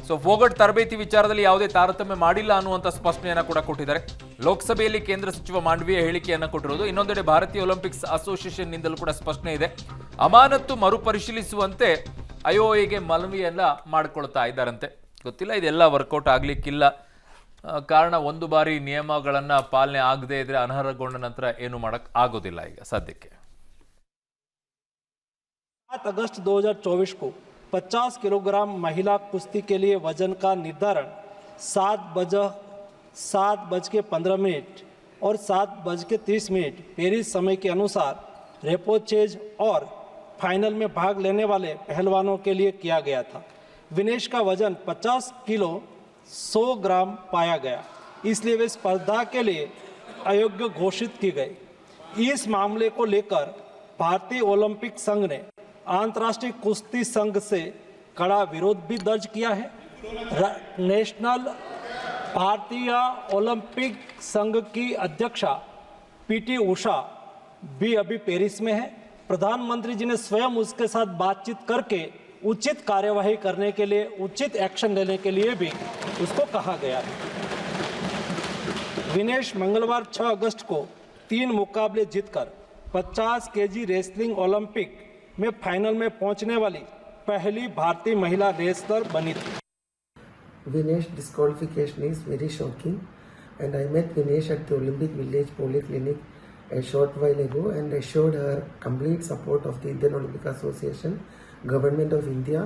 ಸೊ ಫೋಗಟ್ ತರಬೇತಿ ವಿಚಾರದಲ್ಲಿ ಯಾವುದೇ ತಾರತಮ್ಯ ಮಾಡಿಲ್ಲ ಅನ್ನುವಂಥ ಸ್ಪಷ್ಟನೆಯನ್ನು ಕೂಡ ಕೊಟ್ಟಿದ್ದಾರೆ. ಲೋಕಸಭೆಯಲ್ಲಿ ಕೇಂದ್ರ ಸಚಿವ ಮಾಂಡವಿಯಾ ಹೇಳಿಕೆಯನ್ನು ಕೊಟ್ಟಿರೋದು. ಇನ್ನೊಂದೆಡೆ ಭಾರತೀಯ ಒಲಿಂಪಿಕ್ಸ್ ಅಸೋಸಿಯೇಷನ್ನಿಂದಲೂ ಕೂಡ ಸ್ಪಷ್ಟನೆ ಇದೆ. ಅಮಾನತ್ತು ಮರುಪರಿಶೀಲಿಸುವಂತೆ ಐಒಎಗೆ ಮನವಿಯನ್ನ ಮಾಡಿಕೊಳ್ತಾ ಇದ್ದಾರಂತೆ. ಗೊತ್ತಿಲ್ಲ, ಇದೆಲ್ಲ ವರ್ಕೌಟ್ ಆಗಲಿಕ್ಕಿಲ್ಲ. ಕಾರಣ ಒಂದು ಬಾರಿ ನಿಯಮಗಳನ್ನು ಪಾಲನೆ ಆಗದೇ ಇದ್ರೆ ಅನರ್ಹಗೊಂಡ ನಂತರ ಏನು ಮಾಡಕ್ ಆಗೋದಿಲ್ಲ ಈಗ ಸದ್ಯಕ್ಕೆ. 7 अगस्त 2024 को 50 किलोग्राम महिला कुश्ती के लिए वजन का निर्धारण 7:15 और 7:30 पेरिस समय के अनुसार रेपोचेज और फाइनल में भाग लेने वाले पहलवानों के लिए किया गया था. विनेश का वजन 50 किलो 100 ग्राम पाया गया, इसलिए वे स्पर्धा के लिए अयोग्य घोषित की गई. इस मामले को लेकर भारतीय ओलंपिक संघ ने अंतर्राष्ट्रीय कुश्ती संघ से कड़ा विरोध भी दर्ज किया है. नेशनल भारतीय ओलंपिक संघ की अध्यक्षा पीटी उषा भी अभी पेरिस में है. प्रधानमंत्री जी ने स्वयं उसके साथ बातचीत करके उचित कार्यवाही करने के लिए, उचित एक्शन लेने के लिए भी उसको कहा गया है. विनेश मंगलवार 6 अगस्त को 3 मुकाबले जीतकर 50 kg रेसलिंग ओलंपिक में फाइनल में पहुंचने वाली पहली भारतीय महिला रेसलर बनी थी. Vinesh disqualification is very shocking, and I met Vinesh at the Olympic Village Polyclinic a short while ago and assured her complete support of the Indian Olympic Association, Government of India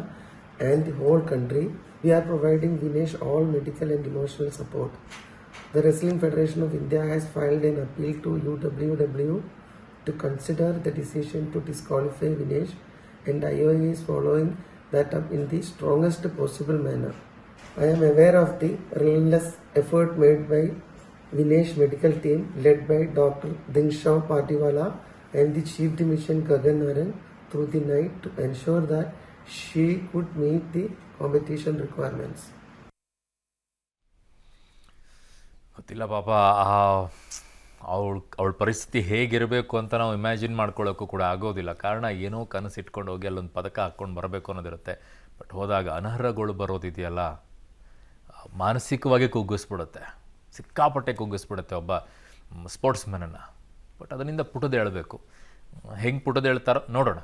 and the whole country. We are providing Vinesh all medical and emotional support. The Wrestling Federation of India has filed an appeal to UWW to consider the decision to disqualify Vinesh, and IOA is following that up in the strongest possible manner. I am aware of the relentless effort made by Vinesh medical team led by Dr. Dinshaw Patiwala and the Chief Dimission Gagan Naran through the night to ensure that she could meet the competition requirements. ಗೊತ್ತಿಲ್ಲ ಪಾಪ ಅವಳ ಪರಿಸ್ಥಿತಿ ಹೇಗಿರಬೇಕು ಅಂತ ನಾವು ಇಮ್ಯಾಜಿನ್ ಮಾಡ್ಕೊಳ್ಳೋಕ್ಕೂ ಕೂಡ ಆಗೋದಿಲ್ಲ. ಕಾರಣ ಏನೋ ಕನಸು ಇಟ್ಕೊಂಡು ಹೋಗಿ ಅಲ್ಲೊಂದು ಪದಕ ಹಾಕ್ಕೊಂಡು ಬರಬೇಕು ಅನ್ನೋದಿರುತ್ತೆ. ಬಟ್ ಹೋದಾಗ ಅನರ್ಹಗಳು ಬರೋದಿದೆಯಲ್ಲ, ಮಾನಸಿಕವಾಗಿ ಕುಗ್ಗಿಸ್ಬಿಡುತ್ತೆ, ಸಿಕ್ಕಾಪಟ್ಟೆ ಕುಗ್ಗಿಸ್ಬಿಡುತ್ತೆ ಒಬ್ಬ ಸ್ಪೋರ್ಟ್ಸ್ ಮ್ಯಾನನ್ನು. ಬಟ್ ಅದರಿಂದ ಪುಟದೇಳಬೇಕು. ಹೆಂಗೆ ಪುಟದೇಳ್ತಾರೋ ನೋಡೋಣ.